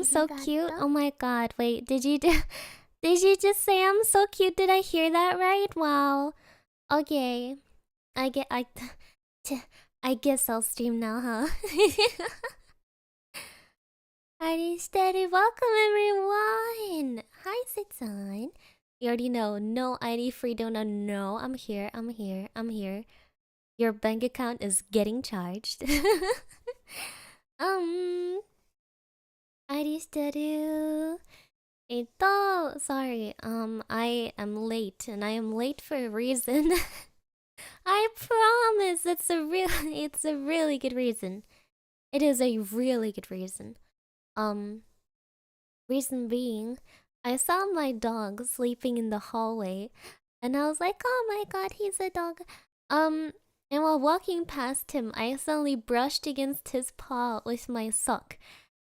I'm so cute? Oh my god, wait, did you did you just say I'm so cute? Did I hear that right? Wow. Okay. I guess I'll stream now, huh? Alrighty, steady. Welcome everyone. Hi, Zatsudan. You already know. No ID free donut. No, I'm here. I'm here. I'm here. Your bank account is getting charged. ID steady. Sorry. I am late, and I am late for a reason. I promise. It's a really good reason. It is a really good reason. Reason being, I saw my dog sleeping in the hallway, and I was like, "Oh my god, he's a dog." And while walking past him, I suddenly brushed against his paw with my sock,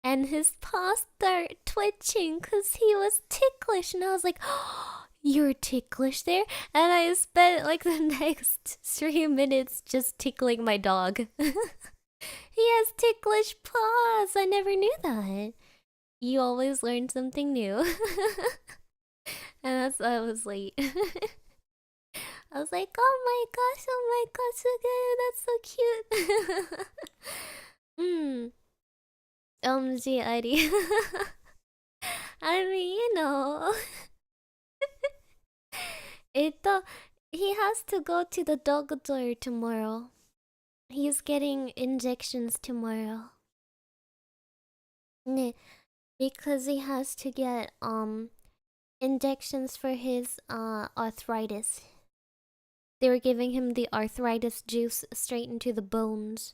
and his paw started twitching because he was ticklish, and I was like, "Oh, you're ticklish there?" And I spent like the next 3 minutes just tickling my dog. He has ticklish paws. I never knew that. You always learn something new. And that's why I was late. I was like, oh my gosh, okay, that's so cute. OMG ID. I mean, you know. He has to go to the doctor tomorrow. He's getting injections tomorrow. Because he has to get injections for his arthritis. They were giving him the arthritis juice straight into the bones.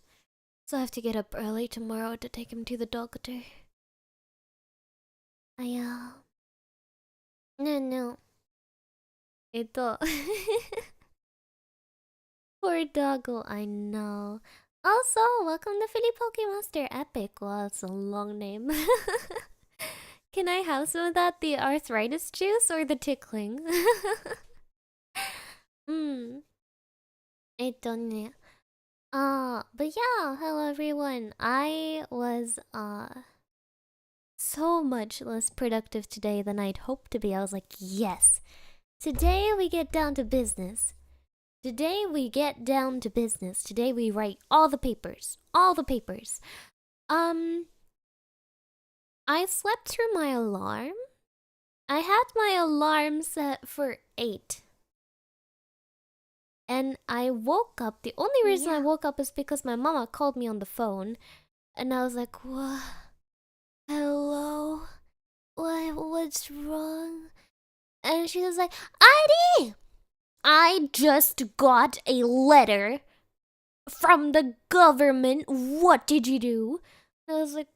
So I have to get up early tomorrow to take him to the doctor. No. Poor doggo, I know. Also, welcome to Philly Pokemaster Epic. Wow, that's a long name. Can I have some of that? The arthritis juice or the tickling? But yeah, hello everyone. I was so much less productive today than I'd hoped to be. I was like, yes. Today we get down to business. Today we write all the papers. I slept through my alarm. I had my alarm set for 8. And I woke up. The only reason I woke up is because my mama called me on the phone. And I was like, what? Hello? What's wrong? And she was like, ID! I just got a letter from the government. What did you do? I was like,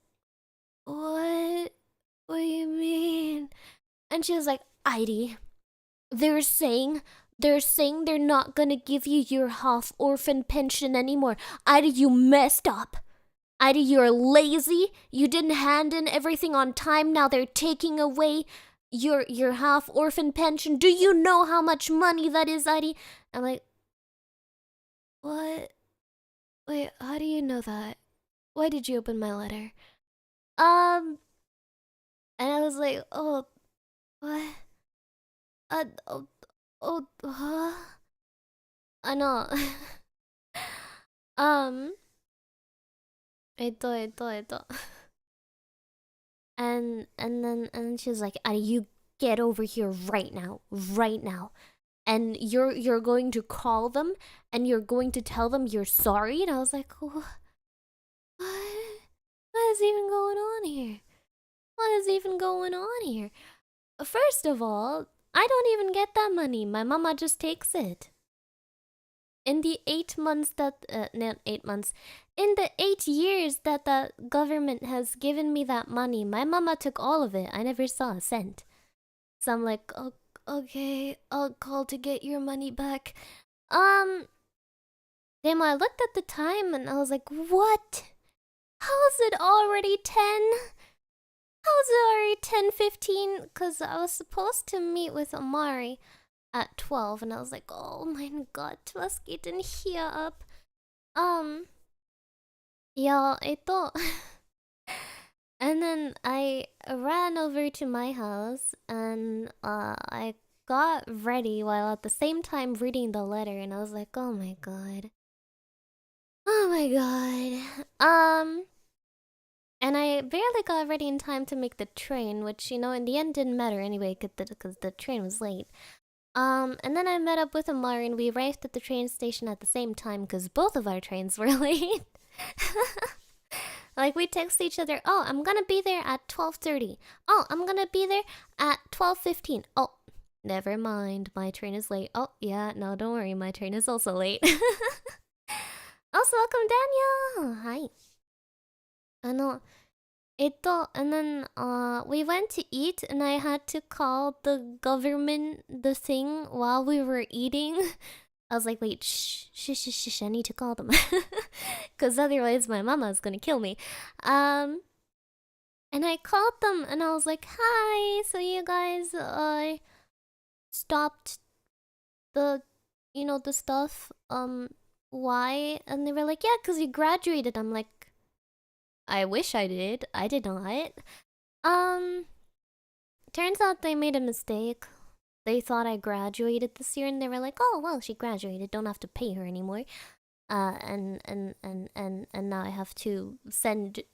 what? What do you mean? And she was like, ID, they're saying they're not gonna give you your half orphan pension anymore. Ida, you messed up. Ida, you're lazy. You didn't hand in everything on time. Now they're taking away your half orphan pension. Do you know how much money that is, Ida? I'm like, what? Wait, how do you know that? Why did you open my letter? And I was like, oh, what? I know. えっと。And then she was like, you get over here right now. And you're going to call them and you're going to tell them you're sorry. And I was like, what is even going on here? First of all, I don't even get that money. My mama just takes it. In the 8 months that, not 8 months, in the 8 years that the government has given me that money, my mama took all of it. I never saw a cent. So I'm like, oh, okay, I'll call to get your money back. Then I looked at the time and I was like, what? How is it already 10? How is it already 10:15? Because I was supposed to meet with Amari at 12 and I was like, oh my god, was geht denn hier ab? Ja, And then I ran over to my house and I got ready while at the same time reading the letter, and I was like, oh my god. Oh my god. And I barely got ready in time to make the train, which, you know, in the end didn't matter anyway, because the train was late. And then I met up with Amari and we arrived at the train station at the same time because both of our trains were late. Like, we text each other, oh, I'm gonna be there at 12:30. Oh, I'm gonna be there at 12:15. Oh, never mind, my train is late. Oh, yeah, no, don't worry, my train is also late. Also, welcome, Daniel! Hi. And then, we went to eat and I had to call the government the thing while we were eating. I was like, wait, shh, I need to call them. Because otherwise my mama is gonna kill me. And I called them and I was like, hi, so you guys, stopped the, you know, the stuff, why? And they were like, yeah, because you graduated. I'm like, I wish I did. I did not. Turns out they made a mistake. They thought I graduated this year and they were like, oh, well, she graduated. Don't have to pay her anymore. And now I have to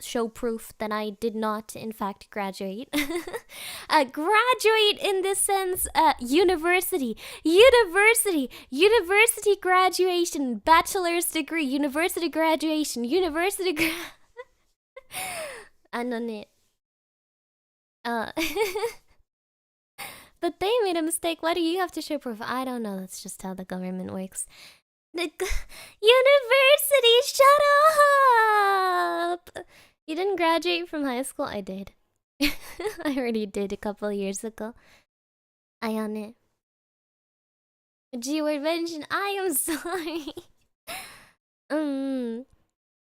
show proof that I did not, in fact, graduate. Graduate in this sense, university graduation, bachelor's degree, university graduation, but they made a mistake. Why do you have to show proof? I don't know. That's just how the government works. University, shut up! You didn't graduate from high school? I did. I already did a couple years ago. I on it. G-word mention. I am sorry.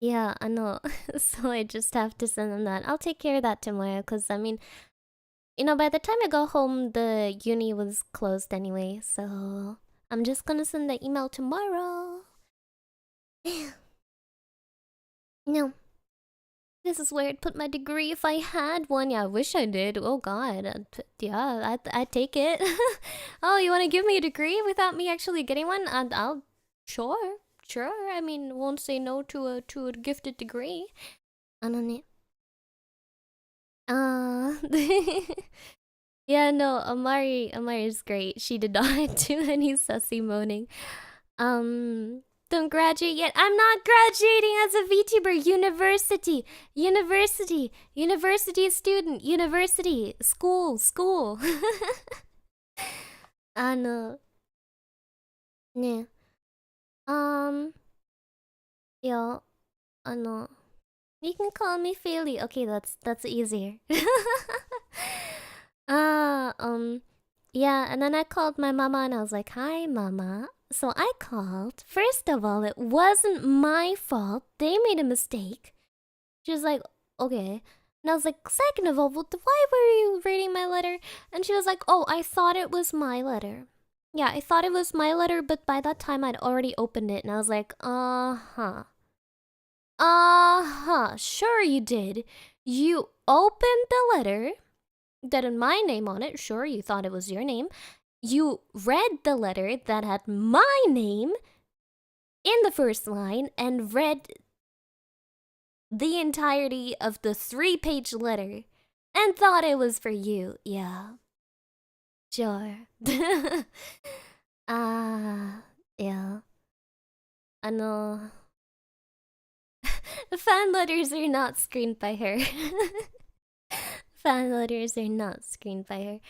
Yeah, I know. So I just have to send them that. I'll take care of that tomorrow, because I mean, you know, by the time I go home, the uni was closed anyway, so I'm just gonna send the email tomorrow. No. This is where I'd put my degree if I had one. Yeah, I wish I did. Oh god. Yeah, I'd take it. Oh, you want to give me a degree without me actually getting one? I'll... Sure. I mean, won't say no to a gifted degree. I don't know. Yeah, no, Amari is great. She did not do any sussy moaning. Don't graduate yet. I'm not graduating as a VTuber. University student. University. School. Ne. Yo, you can call me Philly. Okay, that's easier. Yeah, and then I called my mama and I was like, hi, mama. So I called. First of all, it wasn't my fault. They made a mistake. She was like, okay. And I was like, second of all, why were you reading my letter? And she was like, oh, I thought it was my letter. Yeah, I thought it was my letter, but by that time I'd already opened it. And I was like, sure you did. You opened the letter that had my name on it. Sure, you thought it was your name. You read the letter that had my name in the first line and read the entirety of the 3-page letter and thought it was for you. Yeah. Sure. Yeah. Fan letters are not screened by her. Fan letters are not screened by her.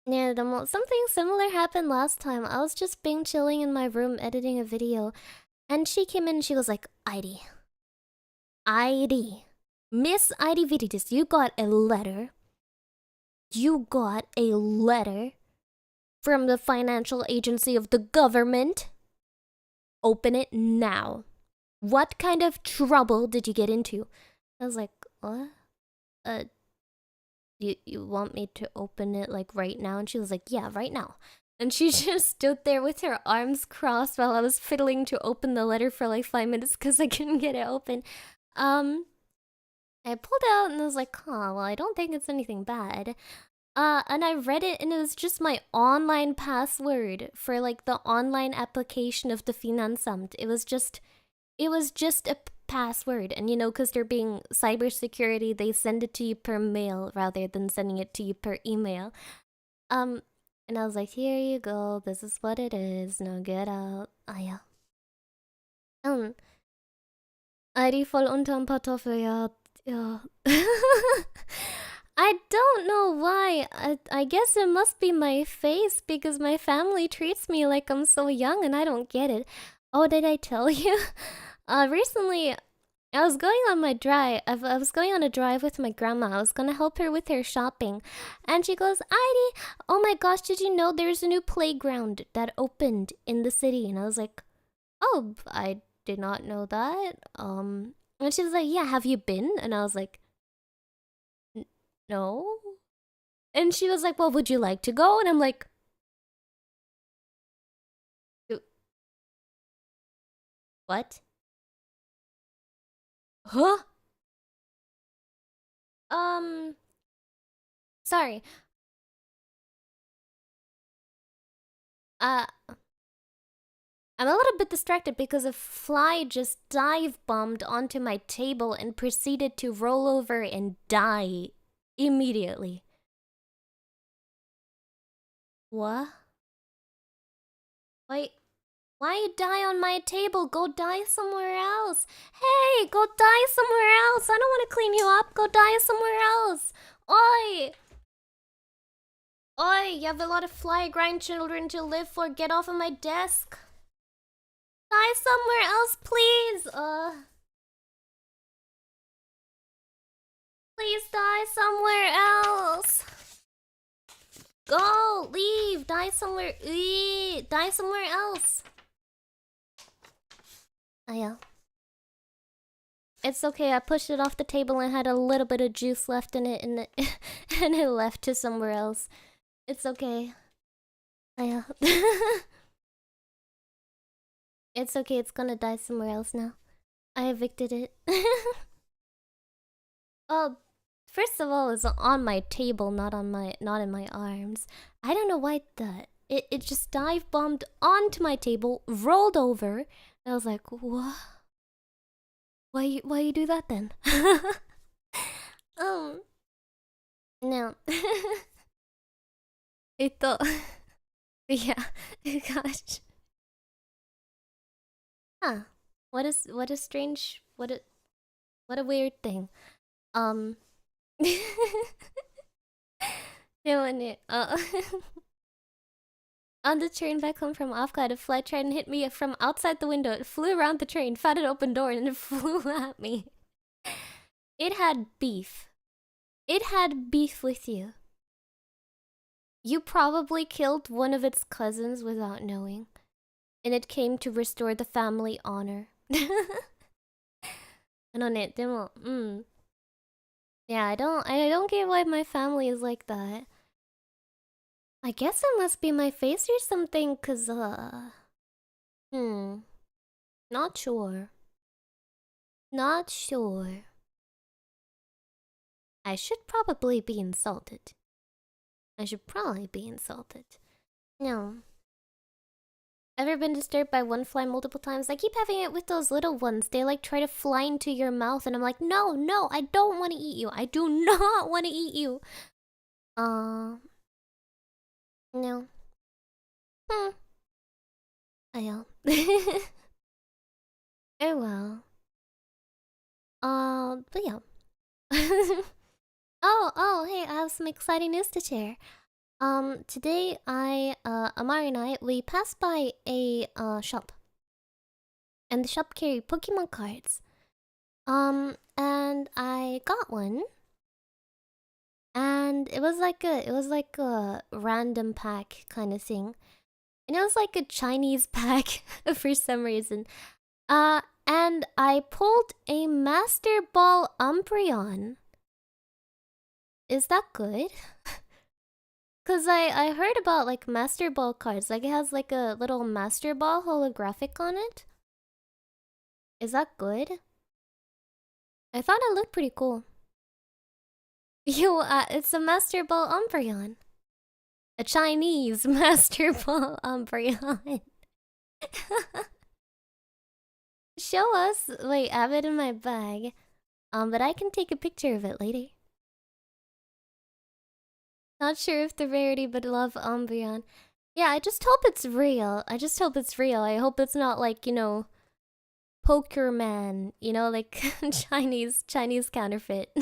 Yeah, something similar happened last time. I was just chilling in my room editing a video, and she came in and she was like, ID. Miss ID Viridevils, you got a letter. You got a letter from the financial agency of the government. Open it now. What kind of trouble did you get into? I was like, what? You want me to open it like right now? And she was like, yeah, right now. And she just stood there with her arms crossed while I was fiddling to open the letter for like 5 minutes because I couldn't get it open. I pulled it out and I was like, huh, well, I don't think it's anything bad. And I read it and it was just my online password for like the online application of the Finanzamt. It was just a password. And you know, because they're being cybersecurity, they send it to you per mail rather than sending it to you per email. And I was like, here you go, this is what it is, now get out. Ah ja. ID voll unterm Kartoffel, ja. Ja. I don't know why. I guess it must be my face because my family treats me like I'm so young and I don't get it. Oh, did I tell you? Recently, I was going on my drive. I was going on a drive with my grandma. I was gonna help her with her shopping. And she goes, Heidi, oh my gosh, did you know there's a new playground that opened in the city? And I was like, oh, I did not know that. And she was like, yeah, have you been? And I was like, no. And she was like, well, would you like to go? And I'm like, what? Huh? Sorry. I'm a little bit distracted because a fly just dive bombed onto my table and proceeded to roll over and die immediately. What? Wait, why you die on my table? Go die somewhere else. Hey, go die somewhere else. I don't want to clean you up. Go die somewhere else. Oi! Oi, you have a lot of fly grandchildren to live for. Get off of my desk. Die somewhere else, please. Please die somewhere else. Go, leave, die somewhere. Die somewhere else. Oh yeah. It's okay. I pushed it off the table and had a little bit of juice left in it, and and it left to somewhere else. It's okay. Oh yeah. It's okay. It's gonna die somewhere else now. I evicted it. Oh, first of all, it's on my table, not in my arms. I don't know why it just dive bombed onto my table, rolled over. And I was like, what? Why you do that then? No. Yeah. Gosh. Huh. What a strange what a weird thing. Doing it. On the train back home from Afghan, a fly tried and hit me from outside the window. It flew around the train, found an open door, and it flew at me. It had beef. It had beef with you. You probably killed one of its cousins without knowing. And it came to restore the family honor. Yeah, I don't get why my family is like that. I guess it must be my face or something, cause not sure. Not sure. I should probably be insulted. No. Ever been disturbed by one fly multiple times? I keep having it with those little ones. They like try to fly into your mouth and I'm like, no, I don't want to eat you. I do not want to eat you. No. Oh well. Oh well. But yeah. Oh, hey, I have some exciting news to share. Today Amari and I, we passed by a shop. And the shop carried Pokemon cards. And I got one. And it was like a random pack kind of thing. And it was like a Chinese pack for some reason. And I pulled a Master Ball Umbreon. Is that good? Cause I heard about like Master Ball cards. Like it has like a little Master Ball holographic on it. Is that good? I thought it looked pretty cool. It's a Master Ball Umbreon. A Chinese Master Ball Umbreon. Show us. Wait, I have it in my bag. But I can take a picture of it later. Not sure if the rarity, but love Umbreon. Yeah, I just hope it's real. I just hope it's real. I hope it's not like, Pokerman, like Chinese counterfeit.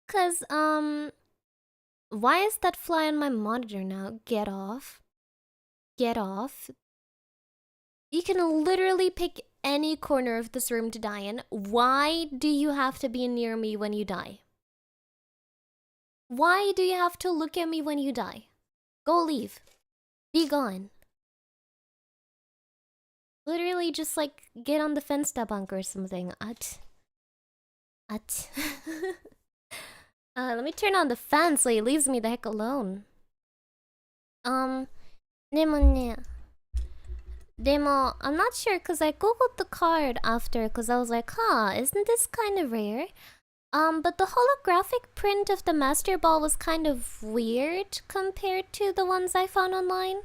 Cause why is that fly on my monitor now? Get off. Get off. You can literally pick any corner of this room to die in. Why do you have to be near me when you die? Why do you have to look at me when you die? Go leave. Be gone. Literally just like get on the fence tabunk or something. Let me turn on the fan so it leaves me the heck alone. でもね Demo, I'm not sure because I googled the card after because I was like, isn't this kind of rare? But the holographic print of the Master Ball was kind of weird compared to the ones I found online.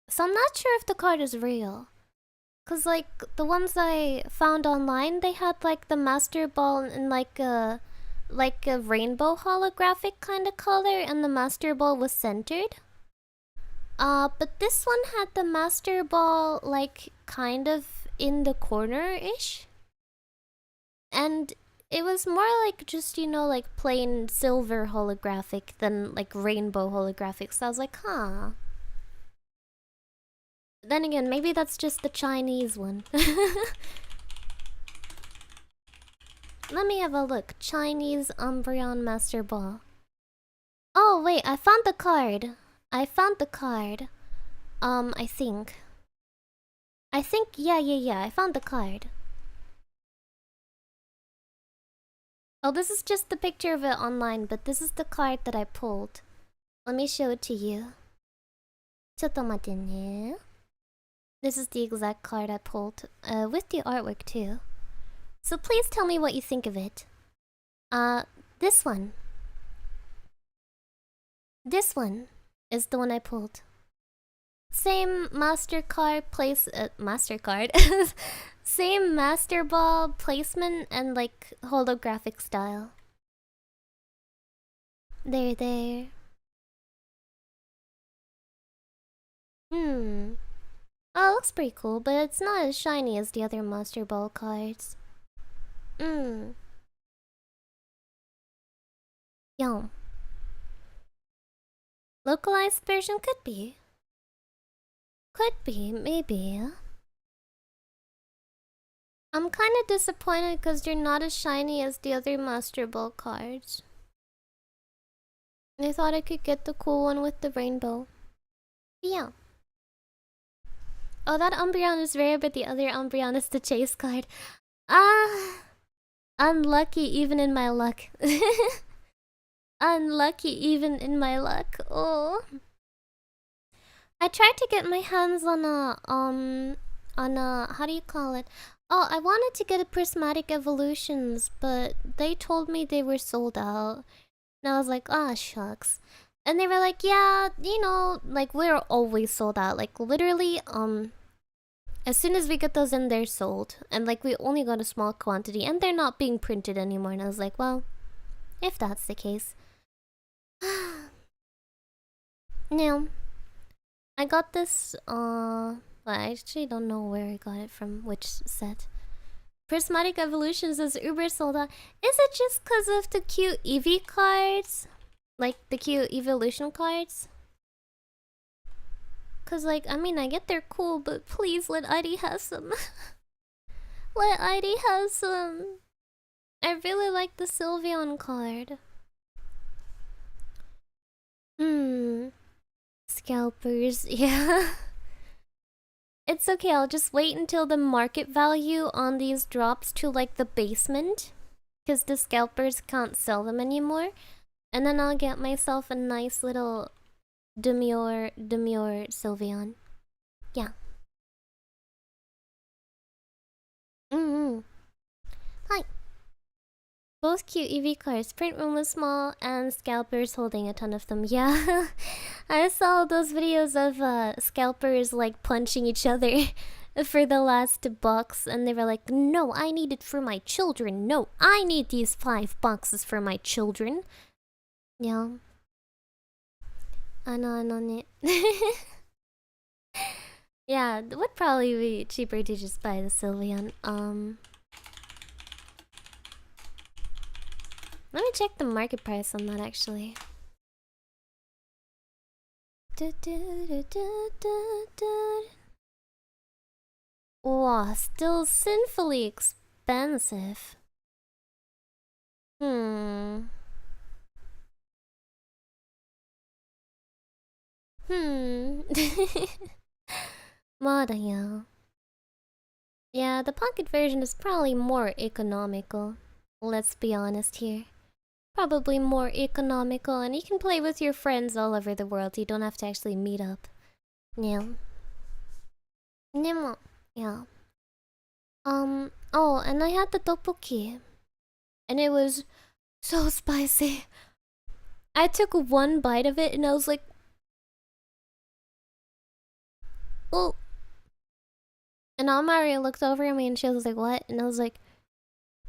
So I'm not sure if the card is real. Cause like the ones I found online, they had like the Master Ball in like a rainbow holographic kind of color, and the Master Ball was centered. But this one had the Master Ball like kind of in the corner-ish. And it was more like just, like plain silver holographic than like rainbow holographic. So I was like, Then again, maybe that's just the Chinese one. Let me have a look. Chinese Umbreon Master Ball. Oh, wait, I found the card. I think. Yeah, I found the card. Oh, this is just the picture of it online, but this is the card that I pulled. Let me show it to you. ちょっと待ってね. This is the exact card I pulled, with the artwork too. So please tell me what you think of it. This one. This one is the one I pulled. Same MasterCard same Master Ball placement and like holographic style. There. Oh, it looks pretty cool, but it's not as shiny as the other Master Ball cards. Yum. Localized version could be. Maybe. I'm kinda disappointed because they're not as shiny as the other Master Ball cards. I thought I could get the cool one with the rainbow. Yeah. Oh, that Umbreon is rare, but the other Umbreon is the chase card. Unlucky even in my luck. Unlucky even in my luck. Oh. I tried to get my hands on a, how do you call it? Oh, I wanted to get a Prismatic Evolutions, but they told me they were sold out. And I was like, shucks. And they were like, yeah, like we're always sold out. Like literally, as soon as we get those in, they're sold. And like we only got a small quantity and they're not being printed anymore. And I was like, well, if that's the case. Now, I got this, I actually don't know where I got it from, which set. Prismatic Evolutions is uber sold out. Is it just because of the cute Eevee cards? Like, the cute evolution cards? Cause like, I mean, I get they're cool, but please let ID have some. Let ID have some. I really like the Sylveon card. Scalpers, yeah. It's okay, I'll just wait until the market value on these drops to like the basement. Because the scalpers can't sell them anymore. And then I'll get myself a nice little demure Sylveon. Yeah. Hi. Both cute EV cars. Print room was small and scalpers holding a ton of them. Yeah, I saw those videos of scalpers like punching each other for the last box, and they were like, "No, I need it for my children. No, I need these 5 boxes for my children." Yeah. I know. Yeah, it would probably be cheaper to just buy the Sylveon. Let me check the market price on that actually. Wow, still sinfully expensive. Modaya. Yeah, the pocket version is probably more economical. Let's be honest here. Probably more economical, and you can play with your friends all over the world. You don't have to actually meet up. Yeah. Nemo. Yeah. Oh, and I had the tteokbokki. And it was so spicy. I took one bite of it and I was like, oh. And Amari looked over at me and she was like, what? And I was like,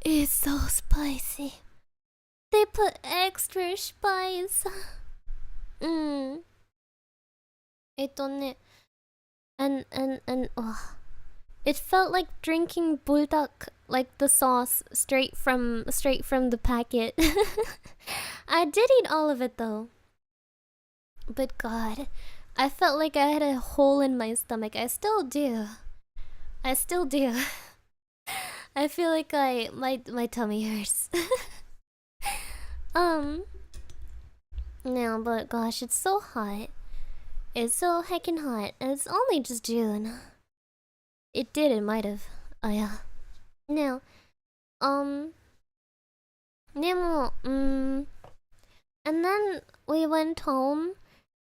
it's so spicy. They put extra spice. And oh. It felt like drinking buldak, like the sauce straight from the packet. I did eat all of it though. But God, I felt like I had a hole in my stomach. I still do. I feel like my tummy hurts. No, but gosh, it's so hot. It's so heckin' hot, and it's only just June. It might have. Oh yeah. No. Nemo, and then we went home,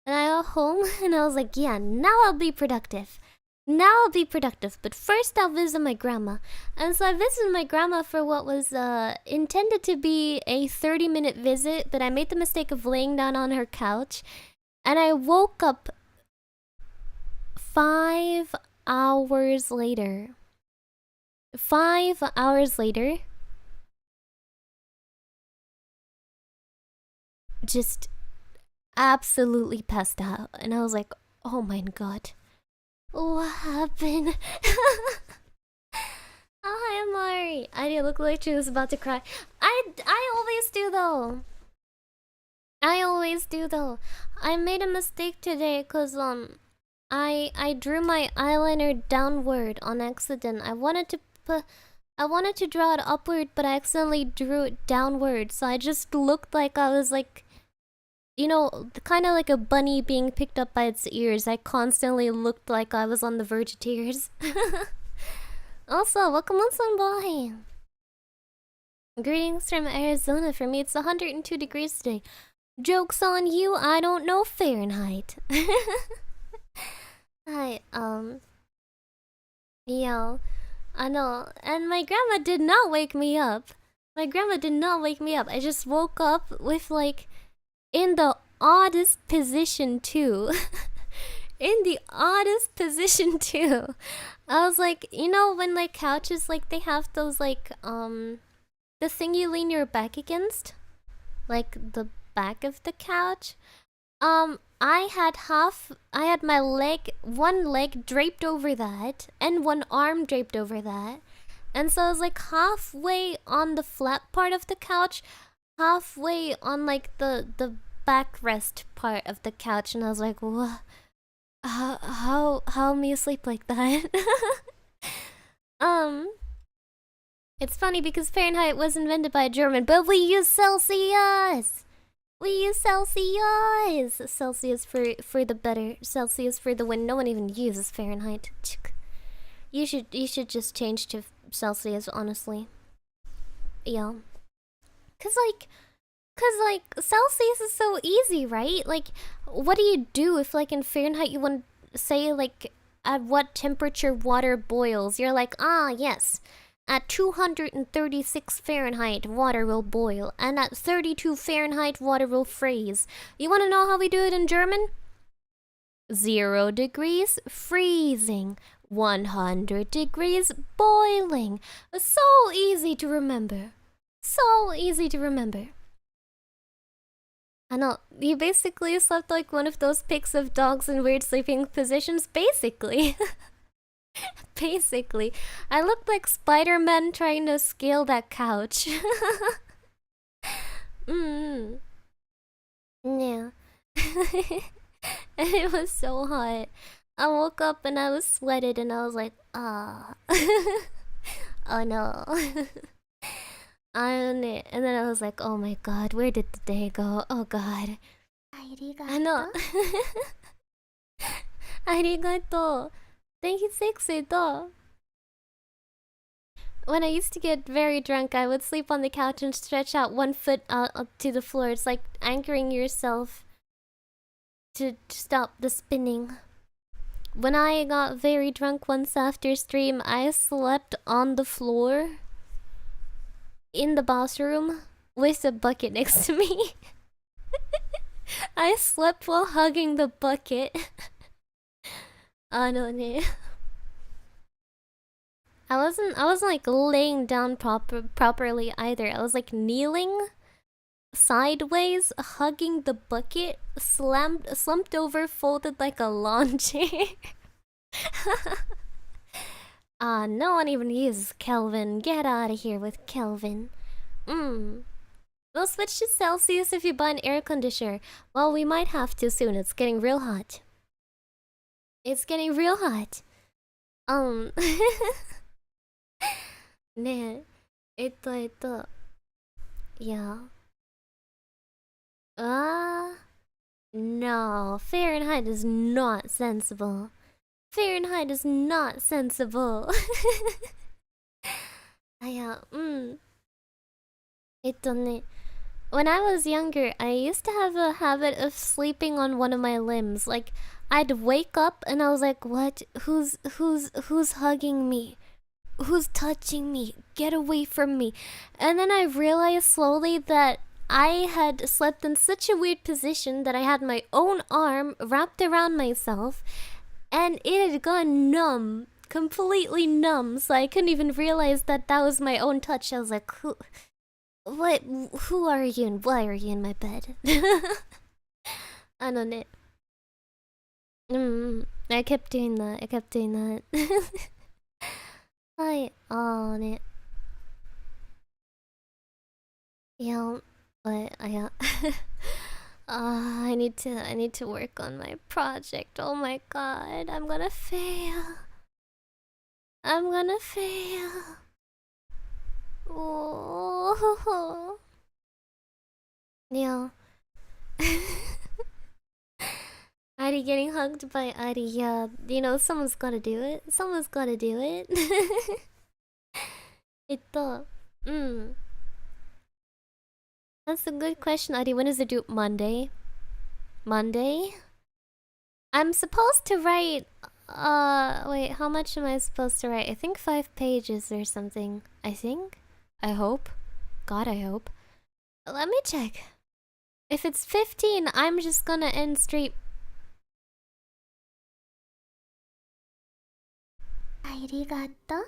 and I got home, and I was like, yeah, now I'll be productive. But first I'll visit my grandma. And so I visited my grandma for what was intended to be a 30-minute visit, but I made the mistake of laying down on her couch. And I woke up 5 hours later. 5 hours later. Just absolutely passed out. And I was like, oh my God. What happened? Oh, hi, Amari. I didn't look like she was about to cry. I always do though. I made a mistake today because I drew my eyeliner downward on accident. I wanted to draw it upward, but I accidentally drew it downward. So I just looked like I was like, you know, kind of like a bunny being picked up by its ears. I constantly looked like I was on the verge of tears. Also, welcome on, Sunboy. Greetings from Arizona. For me, it's 102 degrees today. Joke's on you, I don't know Fahrenheit. Hi, yo, I know. And my grandma did not wake me up. I just woke up with like, in the oddest position too. I was like, you know when like couches, like they have those like the thing you lean your back against, like the back of the couch. I had my one leg draped over that and one arm draped over that. And so I was like halfway on the flat part of the couch, halfway on like the backrest part of the couch, and I was like, what? How me sleep like that? It's funny because Fahrenheit was invented by a German, but we use Celsius. Celsius for the better. Celsius for the win. No one even uses Fahrenheit. You should just change to Celsius, honestly. Yeah. Cause like Celsius is so easy, right? Like, what do you do if like in Fahrenheit you want to say like at what temperature water boils? You're like, ah, yes, At 236 Fahrenheit, water will boil, and at 32 Fahrenheit, water will freeze. You want to know how we do it in German? 0 degrees, freezing. 100 degrees, boiling. So easy to remember. So easy to remember. I know, you basically slept like one of those pics of dogs in weird sleeping positions, basically. Basically. I looked like Spider-Man trying to scale that couch. Yeah. And it was so hot. I woke up and I was sweated and I was like, ah. Oh no. And then I was like, oh my god, where did the day go? Oh god. I know. Arigato. Thank you, Sexy-do. When I used to get very drunk, I would sleep on the couch and stretch out one foot out up to the floor. It's like anchoring yourself to stop the spinning. When I got very drunk once after stream, I slept on the floor in the bathroom with a bucket next to me. I slept while hugging the bucket. No. I wasn't like laying down properly either. I was like kneeling sideways, hugging the bucket, slumped over, folded like a lawn chair. No one even uses Kelvin. Get out of here with Kelvin. We'll switch to Celsius if you buy an air conditioner. Well, we might have to soon. It's getting real hot. It's getting real hot. Yeah. No. Fahrenheit is not sensible. Fahrenheit is not sensible. When I was younger, I used to have a habit of sleeping on one of my limbs. Like, I'd wake up and I was like, what? Who's hugging me? Who's touching me? Get away from me. And then I realized slowly that I had slept in such a weird position that I had my own arm wrapped around myself and it had gone numb, completely numb, so I couldn't even realize that that was my own touch. I was like, who are you and why are you in my bed? I don't know. I kept doing that. I on it. Yeah, but I need to work on my project. Oh my god, I'm gonna fail. Oh. Yeah. Ari getting hugged by Ari. Yeah, you know, someone's gotta do it. That's a good question, Ari. When is it due? Monday? I'm supposed to write... wait, how much am I supposed to write? I think 5 pages or something. I think? I hope. God, I hope. Let me check. If it's 15, I'm just gonna end stream. Arigato.